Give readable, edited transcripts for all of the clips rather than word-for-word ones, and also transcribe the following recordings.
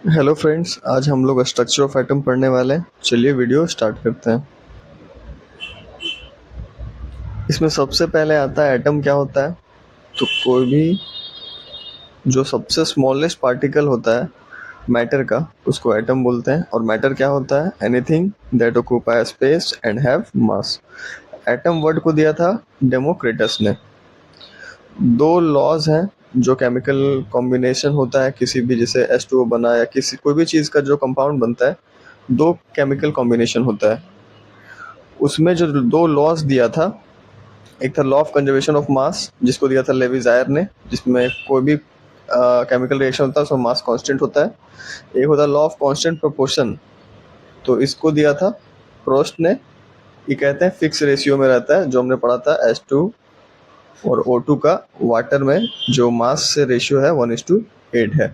Hello friends, आज हम लोग स्ट्रक्चर ऑफ एटम पढ़ने वाले हैं। चलिए वीडियो स्टार्ट करते हैं। इसमें सबसे पहले आता है एटम क्या होता है। तो कोई भी जो सबसे स्मॉलेस्ट पार्टिकल होता है मैटर का, उसको एटम बोलते हैं। और मैटर क्या होता है? Anything that occupy space and have mass. Atom word को दिया था डेमोक्रिटस ने। दो लॉज हैं जो केमिकल कॉम्बिनेशन होता है किसी भी, जैसे H2O बना या किसी कोई भी चीज़ का जो कंपाउंड बनता है, दो केमिकल कॉम्बिनेशन होता है। उसमें जो दो लॉज दिया था, एक था law of conservation of mass जिसको दिया था लेविजायर ने, जिसमें कोई भी केमिकल रिएक्शन होता है उसमें मास कांस्टेंट होता है। एक होता है लॉ ऑफ कांस्टेंट प्रोपोर्शन, तो इसको दिया था प्रोस्ट ने। ये कहते हैं फिक्स रेशियो में रहता है, जो हमने पढ़ा था H2 और O2 का वाटर में जो मास से रेशियो है 1:8 है।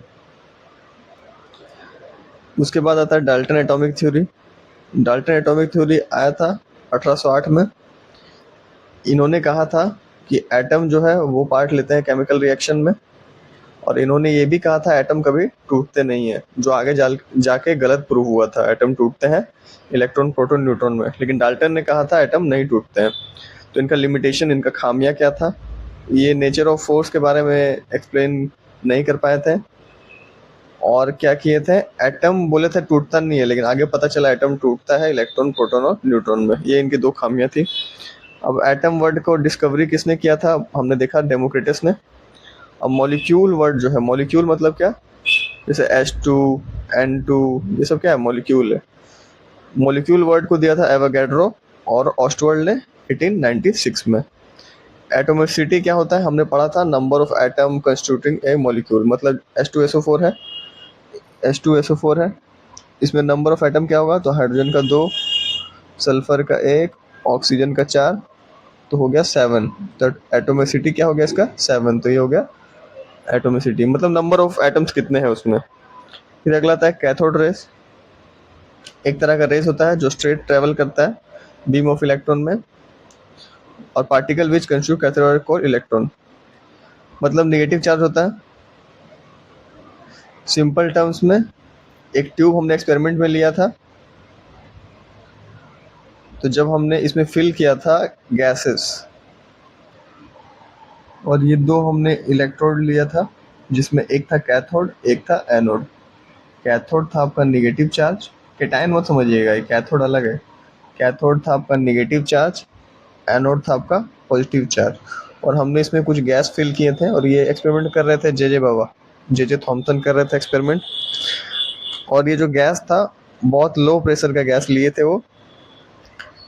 उसके बाद आता है Dalton atomic theory. Dalton atomic theory आया था 1808 में। इन्होंने कहा था कि एटम जो है वो पार्ट लेते हैं केमिकल रिएक्शन में, और इन्होंने ये भी कहा था एटम कभी टूटते नहीं है, जो आगे जाके गलत प्रूव हुआ था। एटम टूटते हैं इलेक्ट्रॉन प्रोटॉन न्यूट्रॉन में, लेकिन डाल्टन ने कहा था एटम नहीं टूटते हैं। तो इनका लिमिटेशन, इनका खामियां क्या था, ये नेचर ऑफ फोर्स के बारे में एक्सप्लेन नहीं कर पाए थे। और क्या किए थे, एटम बोले थे टूटता नहीं है, लेकिन आगे पता चला एटम टूटता है इलेक्ट्रॉन प्रोटॉन और न्यूट्रॉन में। ये इनकी दो खामियां थी। अब एटम वर्ड को डिस्कवरी किसने किया था, हमने देखा डेमोक्रिटस ने। अब मॉलिक्यूल वर्ड जो है, मॉलिक्यूल मतलब क्या, जैसे H2 N2, ये सब क्या है, मॉलिक्यूल है। मॉलिक्यूल वर्ड को दिया था एवोगैड्रो और ऑस्टवर्ल्ड ने 1896 में। एटोमिसिटी क्या होता है, हमने पढ़ा था number of atom constituting A molecule, मतलब H2SO4 है। H2SO4 है, इसमें नंबर ऑफ एटम क्या होगा, तो हाइड्रोजन का 2, सल्फर का 1, ऑक्सीजन का 4, तो हो गया 7। तो एटोमिसिटी क्या हो गया इसका, 7। तो ये हो गया एटोमिसिटी, मतलब नंबर ऑफ एटम्स कितने हैं उसमें। फिर अगला आता है कैथोड रेस। एक तरह का रेस होता है जो स्ट्रेट ट्रेवल करता है बीम ऑफ इलेक्ट्रॉन में, और particle which constitute cathode core electron, मतलब नेगेटिव चार्ज होता है। सिंपल टर्म्स में, एक ट्यूब हमने एक्सपेरिमेंट में लिया था, तो जब हमने इसमें फिल किया था गैसेस, और ये दो हमने इलेक्ट्रोड लिया था, जिसमें एक था कैथोड एक था एनोड। कैथोड था आपका निगेटिव चार्ज, कैटायन मत समझिएगा, ये कैथोड अलग है। कैथोड था आपका निगेटिव चार्ज, एनोड था आपका पॉजिटिव चार्ज। और हमने इसमें कुछ गैस फिल किए थे, और ये एक्सपेरिमेंट कर रहे थे जे जे बाबा, जे जे थॉमसन कर रहे थे एक्सपेरिमेंट। और ये जो गैस था, बहुत लो प्रेशर का गैस लिए थे वो।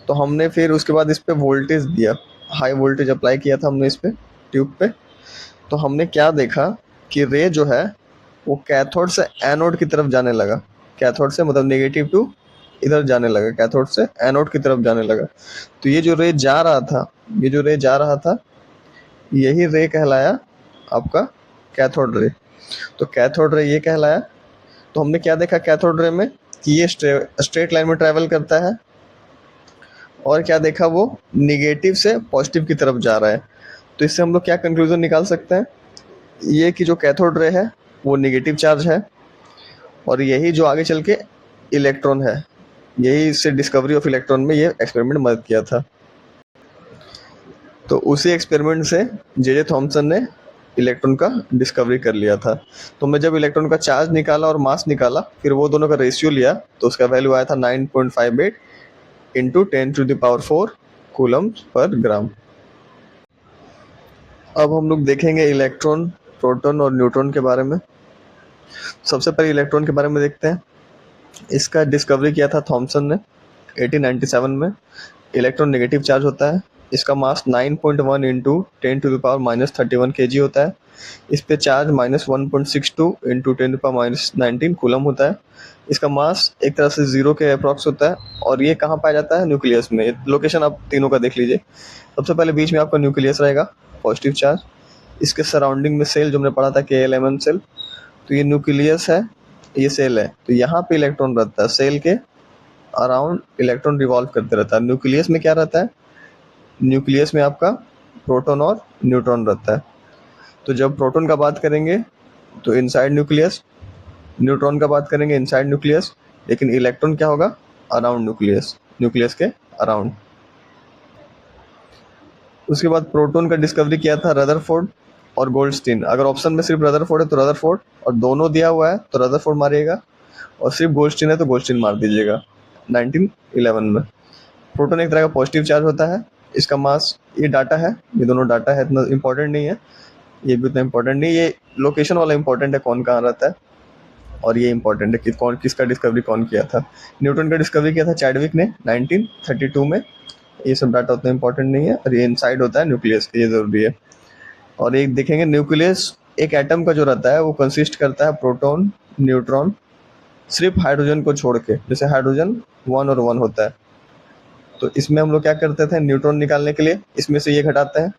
तो हमने फिर उसके बाद इस पर वोल्टेज दिया, हाई वोल्टेज अप्लाई किया था हमने इस पर, ट्यूब पे। तो हमने क्या देखा कि रे जो है वो कैथोड से एनोड की तरफ जाने लगा। कैथोड से मतलब नेगेटिव टू इधर जाने लगा, कैथोड से एनोड की तरफ जाने लगा। तो ये जो रे जा रहा था, ये जो रे जा रहा था, यही रे कहलाया आपका कैथोड रे। तो कैथोड रे ये कहलाया। तो हमने क्या देखा कैथोड रे में, कि ये स्ट्रेट लाइन में ट्रैवल करता है। और क्या देखा, वो निगेटिव से पॉजिटिव की तरफ जा रहा है। तो इससे हम लोग क्या कंक्लूजन निकाल सकते हैं, ये कि जो कैथोड रे है वो निगेटिव चार्ज है, और यही जो आगे चल के इलेक्ट्रॉन है, यही इससे डिस्कवरी ऑफ इलेक्ट्रॉन में ये एक्सपेरिमेंट मदद किया था। तो उसी एक्सपेरिमेंट से जे जे थॉमसन ने इलेक्ट्रॉन का डिस्कवरी कर लिया था। तो मैं जब इलेक्ट्रॉन का चार्ज निकाला और मास निकाला, फिर वो दोनों का रेशियो लिया, तो उसका वैल्यू आया था 9.58 इंटू 10⁴ कूलम पर ग्राम। अब हम लोग देखेंगे इलेक्ट्रॉन, प्रोटॉन और न्यूट्रॉन के बारे में। सबसे पहले इलेक्ट्रॉन के बारे में देखते हैं। इसका डिस्कवरी किया था थॉमसन ने 1897 में। इलेक्ट्रॉन नेगेटिव चार्ज होता है। इसका मास 9.1 इंटू 10⁻³ kg होता है। इस पे चार्ज -1.62 इंटू 10⁻19 कूलम होता है। इसका मास एक तरह से जीरो के अप्रॉक्स होता है। और ये कहाँ पाया जाता है, न्यूक्लियस में। लोकेशन आप तीनों का देख लीजिए। सबसे पहले बीच में आपका न्यूक्लियस रहेगा, पॉजिटिव चार्ज। इसके सराउंडिंग में सेल, जो हमने पढ़ा था KLMN सेल। तो ये न्यूक्लियस है, ये सेल है। तो यहाँ पे इलेक्ट्रॉन रहता है, सेल के अराउंड इलेक्ट्रॉन रिवॉल्व करते रहता है। न्यूक्लियस में क्या रहता है, न्यूक्लियस में आपका प्रोटॉन और न्यूट्रॉन रहता है। तो जब प्रोटॉन का बात करेंगे, तो इनसाइड न्यूक्लियस न्यूट्रॉन का बात करेंगे इनसाइड न्यूक्लियस, लेकिन इलेक्ट्रॉन क्या होगा, अराउंड न्यूक्लियस, न्यूक्लियस के अराउंड। उसके बाद प्रोटॉन का डिस्कवरी किया था रदरफोर्ड और गोल्डस्टीन। अगर ऑप्शन में सिर्फ रदरफोर्ड है तो रदरफोर्ड, और दोनों दिया हुआ है तो रदरफोर्ड मारिएगा, और सिर्फ गोल्डस्टीन है तो गोल्डस्टीन मार दीजिएगा। 1911 में। प्रोटॉन एक तरह का पॉजिटिव चार्ज होता है, इसका मास, ये डाटा है, ये दोनों डाटा है, इतना इंपॉर्टेंट नहीं है, ये भी उतना इंपॉर्टेंट नहीं, ये लोकेशन वाला इंपॉर्टेंट है, कौन कहाँ रहता है, और ये इंपॉर्टेंट है कि कौन किसका डिस्कवरी कौन किया था। न्यूटन का डिस्कवरी किया था चैडविक ने 1932 में। ये सब डाटा उतना इंपॉर्टेंट नहीं है, और ये इनसाइड होता है न्यूक्लियस के, ये जरूरी है। और एक देखेंगे न्यूक्लियस एक एटम का जो रहता है वो कंसिस्ट करता है प्रोटॉन, न्यूट्रॉन, सिर्फ हाइड्रोजन को छोड़ के, जैसे हाइड्रोजन 1 और 1 होता है। तो इसमें हम लोग क्या करते थे, न्यूट्रॉन निकालने के लिए इसमें से ये घटाते हैं,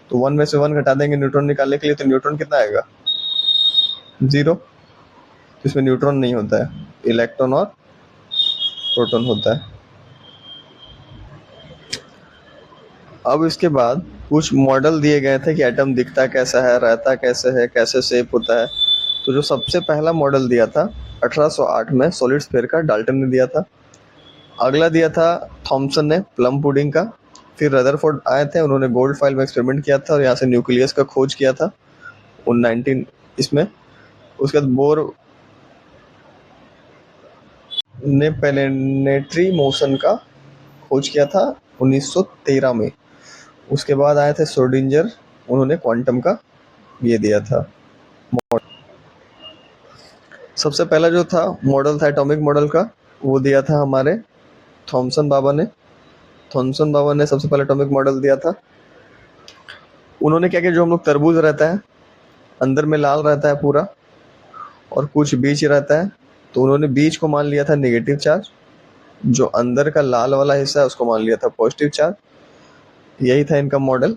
तो 1 में से 1 घटा देंगे न्यूट्रॉन निकालने के लिए, तो न्यूट्रॉन कितना आएगा, 0। तो इसमें न्यूट्रॉन नहीं होता है, इलेक्ट्रॉन और प्रोटॉन होता है। अब इसके बाद कुछ मॉडल दिए गए थे कि एटम दिखता कैसा है, रहता कैसे है, कैसे शेप होता है। तो जो सबसे पहला मॉडल दिया था 1808 में सॉलिड स्फीयर का, डाल्टन ने दिया था। अगला दिया था थॉमसन ने प्लम पुडिंग का। फिर रदरफोर्ड आए थे, उन्होंने गोल्ड फाइल में एक्सपेरिमेंट किया था और यहाँ से न्यूक्लियस का खोज किया था 19 इसमें। उसके बाद बोर ने प्लैनेटरी मोशन का खोज किया था 1913 में। उसके बाद आए थे श्रोडिंजर, उन्होंने क्वांटम का ये दिया था। सबसे पहला जो था मॉडल था एटॉमिक मॉडल का, वो दिया था हमारे थॉमसन बाबा ने। थॉमसन बाबा ने सबसे पहले एटॉमिक मॉडल दिया था। उन्होंने क्या किया, जो हम लोग तरबूज रहता है अंदर में लाल रहता है पूरा, और कुछ बीज रहता है, तो उन्होंने बीज को मान लिया था नेगेटिव चार्ज, जो अंदर का लाल वाला हिस्सा है उसको मान लिया था पॉजिटिव चार्ज। यही था इनका मॉडल।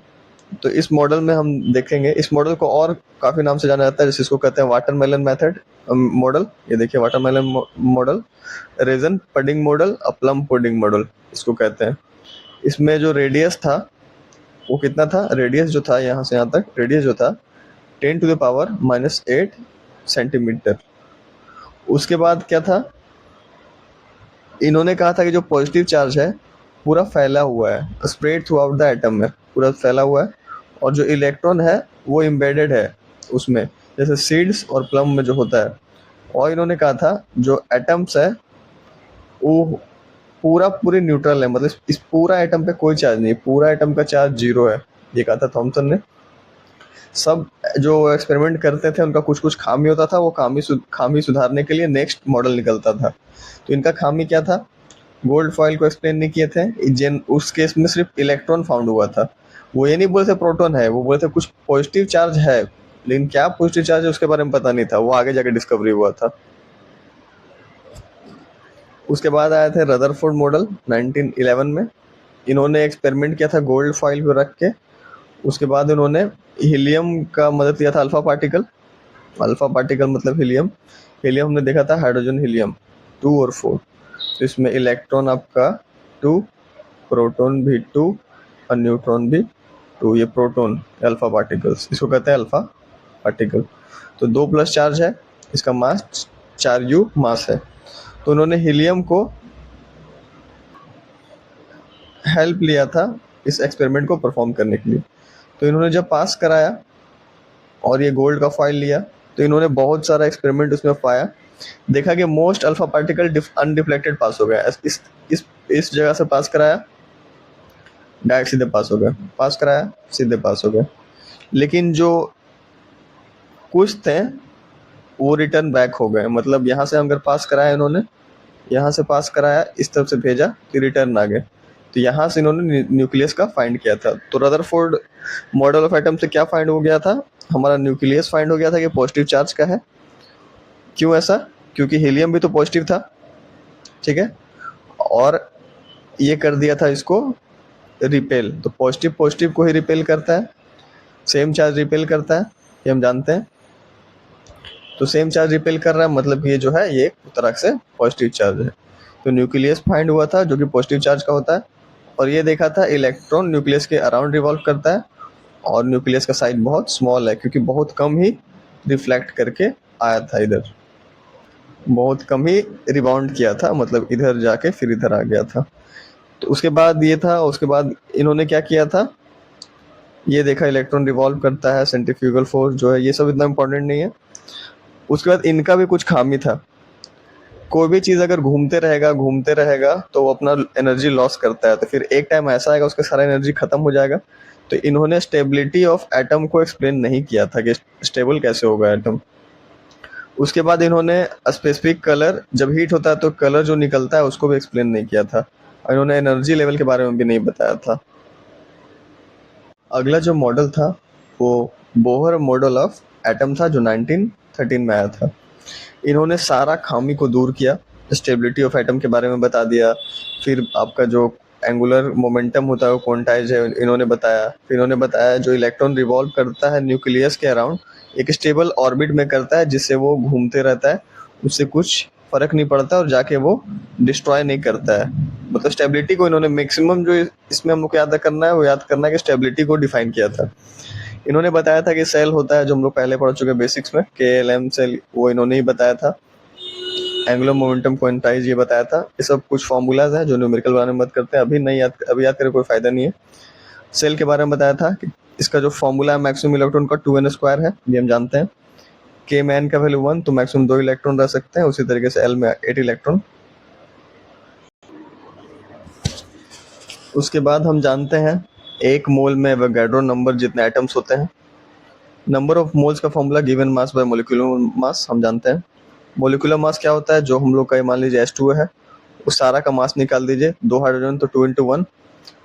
तो इस मॉडल में हम देखेंगे, इस मॉडल को और काफ़ी नाम से जाना जाता है, जैसे इसको कहते हैं वाटरमेलन मेथड मॉडल। ये देखिए watermelon model, raisin pudding model और प्लम पुडिंग मॉडल इसको कहते हैं। इसमें जो रेडियस था वो कितना था, रेडियस जो था यहाँ से यहाँ तक, रेडियस जो था 10⁻⁻8 सेंटीमीटर। उसके बाद क्या था, इन्होंने कहा था कि जो पॉजिटिव चार्ज है पूरा फैला हुआ है, spread through out the atom में, पूरा फैला हुआ है, और जो इलेक्ट्रॉन है वो एम्बेडेड है उसमें, जैसे सीड्स और प्लम में जो होता है। और इन्होंने कहा था जो एटम्स है वो पूरा पूरे न्यूट्रल है, मतलब इस पूरा एटम पे कोई चार्ज नहीं, पूरा एटम का चार्ज 0 है, ये कहा था थॉमसन ने। सब जो एक्सपेरिमेंट करते थे उनका कुछ कुछ खामी होता था, वो खामी सुधारने के लिए नेक्स्ट मॉडल निकलता था। तो इनका खामी क्या था, गोल्ड फॉइल को एक्सप्लेन नहीं किए थे, उस केस में सिर्फ इलेक्ट्रॉन फाउंड हुआ था। वो ये नहीं बोले थे प्रोटॉन है, वो बोले थे कुछ पॉजिटिव चार्ज है, लेकिन क्या पॉजिटिव चार्ज है उसके बारे में पता नहीं था, वो आगे जाके डिस्कवरी हुआ था। उसके बाद आए थे रदरफोर्ड मॉडल 1911 में। इन्होंने एक्सपेरिमेंट किया था गोल्ड फॉइल पे रख के। उसके बाद इन्होंने हीलियम का मदद लिया था, अल्फा पार्टिकल। अल्फा पार्टिकल मतलब हीलियम। हीलियम हमने देखा था हाइड्रोजन हीलियम 2 और 4। तो इसमें इलेक्ट्रॉन आपका 2, प्रोटॉन भी 2 और न्यूट्रॉन भी 2। ये प्रोटॉन अल्फा पार्टिकल्स, इसको कहते हैं अल्फा पार्टिकल। तो 2 प्लस चार्ज है, इसका मास 4u मास है। तो उन्होंने हीलियम को हेल्प लिया था इस एक्सपेरिमेंट को परफॉर्म करने के लिए। तो इन्होंने जब पास कराया और ये गोल्ड का फॉइल लिया, तो इन्होंने बहुत सारा एक्सपेरिमेंट उसमें पाया, देखा कि मोस्ट अल्फा पार्टिकल अनडिफ्लेक्टेड पास हो गया। इस जगह से पास कराया, डायरेक्ट सीधे पास हो गए, पास कराया सीधे पास हो गए। लेकिन जो कुछ थे वो रिटर्न बैक हो गए, मतलब यहाँ से अगर पास कराया इन्होंने, यहाँ से पास कराया, इस तरफ से भेजा कि रिटर्न आ गए। तो यहाँ से इन्होंने न्यूक्लियस का फाइंड किया था। तो रदरफोर्ड मॉडल ऑफ एटम से क्या फाइंड हो गया था, हमारा न्यूक्लियस फाइंड हो गया था कि पॉजिटिव चार्ज का है। क्यों ऐसा, क्योंकि हीलियम भी तो पॉजिटिव था, ठीक है, और ये कर दिया था इसको रिपेल। तो पॉजिटिव पॉजिटिव को ही रिपेल करता है, सेम चार्ज रिपेल करता है, ये हम जानते हैं। तो सेम चार्ज रिपेल कर रहा है, मतलब ये जो है ये एक तरह से पॉजिटिव चार्ज है। तो न्यूक्लियस फाइंड हुआ था जो कि पॉजिटिव चार्ज का होता है, और ये देखा था इलेक्ट्रॉन न्यूक्लियस के अराउंड रिवॉल्व करता है, और न्यूक्लियस का साइज बहुत स्मॉल है क्योंकि बहुत कम ही रिफ्लेक्ट करके आया था इधर। बहुत कम ही रिबाउंड किया था, मतलब इधर जाके फिर इधर आ गया था। तो उसके बाद ये था, उसके बाद इन्होंने क्या किया था, ये देखा इलेक्ट्रॉन रिवॉल्व करता है, सेंट्रीफ्यूगल फोर्स जो है ये सब इतना इंपॉर्टेंट नहीं है। उसके बाद इनका भी कुछ खामी था, कोई भी चीज़ अगर घूमते रहेगा तो वो अपना एनर्जी लॉस करता है, तो फिर एक टाइम ऐसा आएगा उसका सारा एनर्जी खत्म हो जाएगा। तो इन्होंने स्टेबिलिटी ऑफ एटम को एक्सप्लेन नहीं किया था कि स्टेबल कैसे होगा एटम। उसके बाद इन्होंने स्पेसिफिक कलर, जब हीट होता है तो कलर जो निकलता है उसको भी एक्सप्लेन नहीं किया था, और इन्होंने एनर्जी लेवल के बारे में भी नहीं बताया था। अगला जो मॉडल था वो बोहर मॉडल ऑफ एटम था, जो 1913 में आया था। इन्होंने सारा खामी को दूर किया, स्टेबिलिटी ऑफ एटम के बारे में बता दिया, फिर आपका जो एंगुलर मोमेंटम होता है वो क्वांटाइज है इन्होंने बताया। फिर इन्होंने बताया जो इलेक्ट्रॉन रिवॉल्व करता है न्यूक्लियस के अराउंड एक स्टेबल ऑर्बिट में करता है, जिससे वो घूमते रहता है, उससे कुछ फर्क नहीं पड़ता और जाके वो डिस्ट्रॉय नहीं करता है। मतलब स्टेबिलिटी को इन्होंने मैक्सिमम, जो इसमें हम लोग को याद करना है वो याद करना है कि स्टेबिलिटी को डिफाइन किया था। इन्होंने बताया था कि सेल होता है, जो हम लोग पहले पढ़ चुके बेसिक्स में, KLM सेल, वो इन्होंने ही बताया था। एंगुलर मोमेंटम क्वांटाइज ये बताया था। ये सब कुछ फॉर्मूलाज हैं जो न्यूमेरिकल बारे में बात करते हैं, अभी याद करे कोई फायदा नहीं है। सेल के बारे में बताया था कि इसका जो फॉर्मूला है मैक्सिमम इलेक्ट्रॉन का 2n² है, ये हम जानते हैं। के मैन का वैल्यू 1, तो मैक्सिमम 2 इलेक्ट्रॉन रह सकते हैं। उसी तरीके से एल में 8 इलेक्ट्रॉन। उसके बाद हम जानते हैं एक मोल में एवोगाड्रो नंबर जितने एटम्स होते हैं। नंबर ऑफ मोल्स का formula given mass by molecular mass हम जानते हैं। मोलिकुलर मास क्या होता है, जो हम लोग का मान लीजिए H2 है, उस सारा का मास निकाल दीजिए, 2 हाइड्रोजन तो 2 × 1,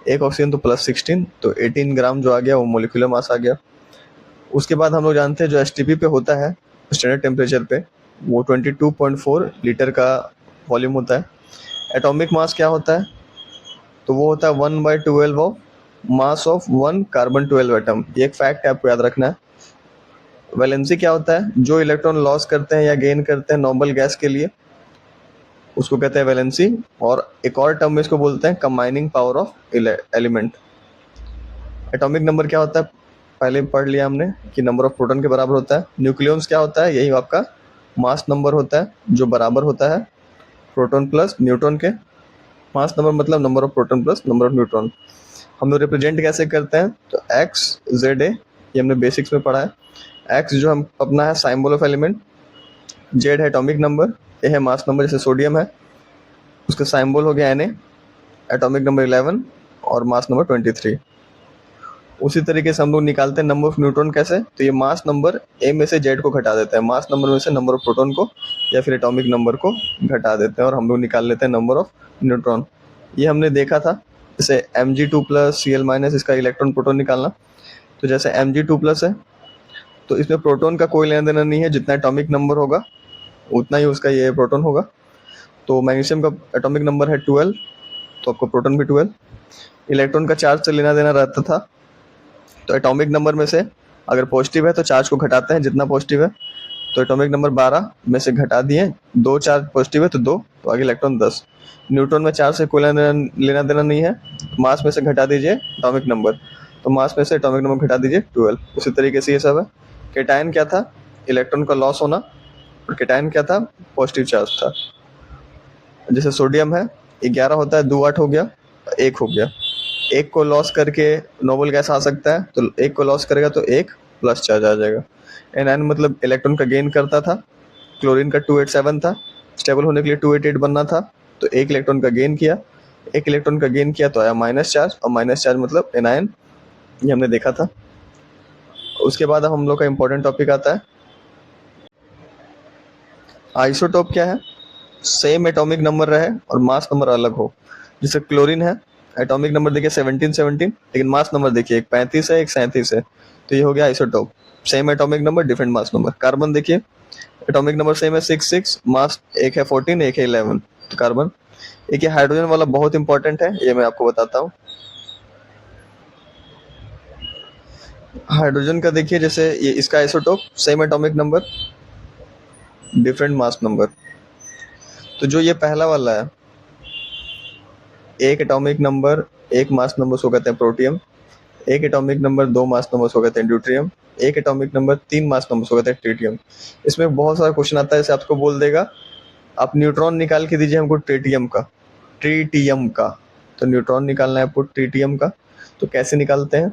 एक ऑक्सीजन तो +16, तो 18 ग्राम जो आ गया वो मोलिकुलर मास आ गया। उसके बाद हम लोग जानते हैं जो STP पे होता है स्टैंडर्ड टेम्परेचर पे, वो 22.4 लीटर का वॉल्यूम होता है। एटॉमिक मास क्या होता है, तो वो होता है 1/12 of mass of 1 carbon 12 atom. ये एक फैक्ट है, आपको याद रखना है। वैलेंसी क्या होता है, जो इलेक्ट्रॉन लॉस करते हैं या गेन करते हैं नॉर्मल गैस के लिए, उसको कहते हैं वैलेंसी। और एक और टर्म में इसको बोलते हैं combining power of element. Atomic number क्या होता है, पहले पढ़ लिया हमने कि नंबर ऑफ प्रोटॉन के बराबर होता है। न्यूक्लियॉन्स क्या होता है, यही आपका मास नंबर होता है, जो बराबर होता है प्रोटॉन प्लस न्यूट्रॉन के। मास नंबर मतलब number of proton plus number of neutron. हम लोग रिप्रेजेंट कैसे करते हैं, तो XZA, ये हमने बेसिक्स में पढ़ा है। X जो हम अपना है साइम्बल ऑफ एलिमेंट, Z है एटॉमिक नंबर, A है मास नंबर, जैसे सोडियम है, उसका साइम्बल हो गया Na, एटॉमिक नंबर 11 और मास नंबर 23। उसी तरीके से हम लोग निकालते हैं नंबर ऑफ न्यूट्रॉन कैसे, तो ये मास नंबर A में से Z को घटा देता है, मास नंबर में से नंबर ऑफ प्रोटॉन को या फिर एटॉमिक नंबर को घटा देते हैं, और हम लोग निकाल लेते हैं नंबर ऑफ न्यूट्रॉन। ये हमने देखा था, जैसे Mg2+ Cl-, इसका इलेक्ट्रॉन प्रोटॉन निकालना। तो जैसे Mg2+ है, तो इसमें प्रोटॉन का कोई लेना देना नहीं है, जितना एटॉमिक नंबर होगा उतना ही उसका ये प्रोटॉन होगा। तो मैग्नीशियम का एटॉमिक नंबर है 12, तो आपको प्रोटॉन भी 12। इलेक्ट्रॉन का चार्ज से लेना देना रहता था, तो एटॉमिक नंबर में से अगर पॉजिटिव है तो चार्ज को घटाते हैं जितना पॉजिटिव है। तो एटॉमिक नंबर 12 में से घटा दिए, 2 चार्ज पॉजिटिव है तो 2, तो आगे इलेक्ट्रॉन 10। न्यूट्रॉन में चार्ज से कोई लेना देना नहीं है, मास में से घटा दीजिए एटॉमिक नंबर, तो मास में से एटॉमिक नंबर घटा दीजिए 12। उसी तरीके से ये सब है। केटायन क्या था, इलेक्ट्रॉन का लॉस होना, और केटायन क्या था, पॉजिटिव चार्ज था। जैसे सोडियम है, 11 होता है, 2 8 हो गया, 1 हो गया। एक को लॉस करके नोबल गैस आ सकता है, तो एक को लॉस करेगा तो एक प्लस चार्ज आ जाएगा। एनायन मतलब इलेक्ट्रॉन का गेन करता था। क्लोरीन का 287 था, स्टेबल होने के लिए 288 बनना था, तो एक इलेक्ट्रॉन का गेन किया, एक इलेक्ट्रॉन का गेन किया तो आया माइनस चार्ज, और माइनस चार्ज मतलब एनायन, ये हमने देखा था। उसके बाद हम लोग का इंपॉर्टेंट टॉपिक आता है आइसोटोप। क्या है, सेम एटॉमिक नंबर रहे और मास नंबर अलग हो। जैसे क्लोरीन है, एटॉमिक नंबर देखिए 17 लेकिन मास नंबर देखिए एक 35 है एक 37 है, तो ये हो गया isotope. Same atomic number different mass number. Carbon देखिए एटॉमिक नंबर सेम है 66, मास एक है 14 एक है 11, तो कार्बन। एक ये हाइड्रोजन वाला बहुत इंपॉर्टेंट है, ये मैं आपको बताता हूँ। हाइड्रोजन का देखिए, जैसे ये इसका isotope same atomic number different mass number. तो जो ये पहला वाला है, एक एटॉमिक नंबर एक मास नंबर उसको कहते हैं प्रोटियम, एक एटॉमिक नंबर 2 मास नंबर उसको कहते हैं ड्यूट्रियम, एक एटॉमिक नंबर 3 मास नंबर उसको कहते हैं ट्रिटियम। इसमें बहुत सारा क्वेश्चन आता है, जैसे आपको बोल देगा आप न्यूट्रॉन निकाल के दीजिए हमको ट्रिटियम का, ट्रिटियम का। तो न्यूट्रॉन निकालना है आपको ट्रिटियम का। तो कैसे निकालते हैं?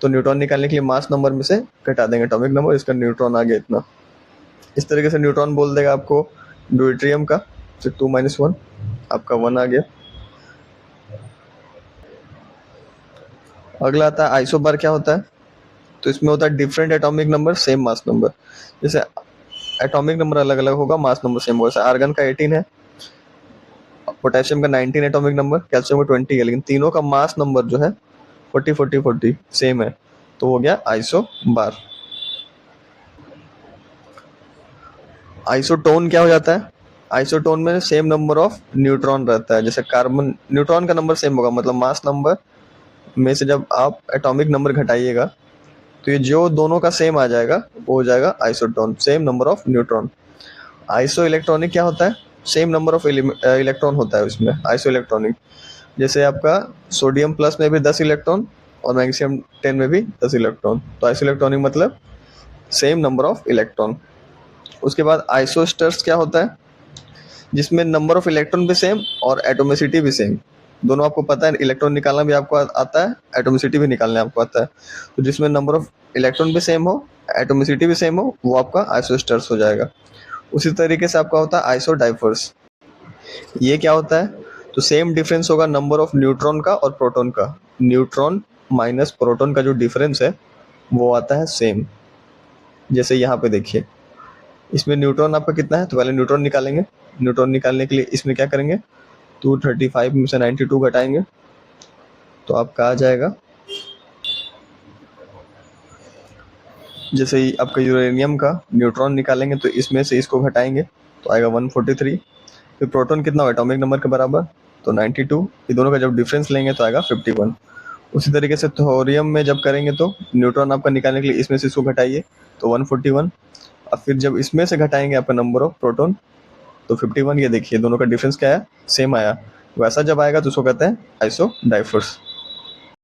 तो न्यूट्रॉन निकालने के लिए मास नंबर में से घटा देंगे एटॉमिक नंबर, इसका न्यूट्रॉन आ गया इतना। इस तरीके से न्यूट्रॉन बोल देगा आपको ड्यूटेरियम का, तो 2 - 1 आपका 1 आ गया। अगला आता है आइसोबार। क्या होता है? तो इसमें होता है different atomic number same mass number. जैसे एटॉमिक नंबर अलग अलग होगा, मास नंबर सेम होगा। जैसे आर्गन का 18 है, पोटेशियम का 19 एटॉमिक नंबर, कैल्शियम का 20 है, लेकिन तीनों का मास नंबर जो है 40 40 40 सेम है, तो हो गया आइसोबार। आइसोटोन क्या हो जाता है? आइसोटोन में सेम नंबर ऑफ न्यूट्रॉन रहता है। जैसे कार्बन, न्यूट्रॉन का नंबर सेम होगा, मतलब मास नंबर में से जब आप एटॉमिक नंबर घटाइएगा तो ये जो दोनों का सेम आ जाएगा वो हो जाएगा isotone, same number of neutron. Iso electronic क्या होता है? सेम नंबर ऑफ इलेक्ट्रॉन होता है उसमें, आइसो इलेक्ट्रॉनिक। जैसे आपका सोडियम प्लस में भी 10 इलेक्ट्रॉन और मैग्नीशियम 10 में भी 10 इलेक्ट्रॉन, तो आइसो इलेक्ट्रॉनिक मतलब सेम नंबर ऑफ इलेक्ट्रॉन। उसके बाद आइसोस्टर्स क्या होता है? जिसमें नंबर ऑफ इलेक्ट्रॉन भी सेम और एटोमिसिटी भी सेम। दोनों आपको पता है, इलेक्ट्रॉन निकालना भी आपको आता है, एटोमिसिटी भी निकालना आपको आता है। तो जिसमें नंबर ऑफ इलेक्ट्रॉन भी सेम हो, एटोमिसिटी भी सेम हो, वो आपका आइसोस्टर्स हो जाएगा। उसी तरीके से आपका होता है आइसोडाइफर्स। ये क्या होता है? तो सेम डिफरेंस होगा नंबर ऑफ न्यूट्रॉन का और प्रोटॉन का। न्यूट्रॉन माइनस प्रोटॉन का जो डिफरेंस है वो आता है सेम। जैसे यहाँ पे देखिए, इसमें न्यूट्रॉन आपका कितना है, तो पहले न्यूट्रॉन निकालेंगे। न्यूट्रॉन निकालने के लिए इसमें क्या करेंगे, 235 में से 92 घटाएंगे तो आपका आ जाएगा, जैसे ही आपका यूरेनियम का न्यूट्रॉन निकालेंगे तो इसमें से इसको घटाएंगे तो आएगा 143। फिर प्रोटॉन कितना हो एटॉमिक नंबर के बराबर, तो 92। ये दोनों का जब डिफरेंस लेंगे तो आएगा 51। उसी तरीके से थोरियम में जब करेंगे तो न्यूट्रॉन आपका निकालने के लिए इसमें से इसको घटाइए तो 141। अब फिर जब इसमें से घटाएंगे आपका नंबर ऑफ प्रोटॉन तो 51। ये देखिए दोनों का डिफरेंस क्या है, सेम आया। वैसा जब आएगा तो उसको कहते हैं आइसोडाइफर्स।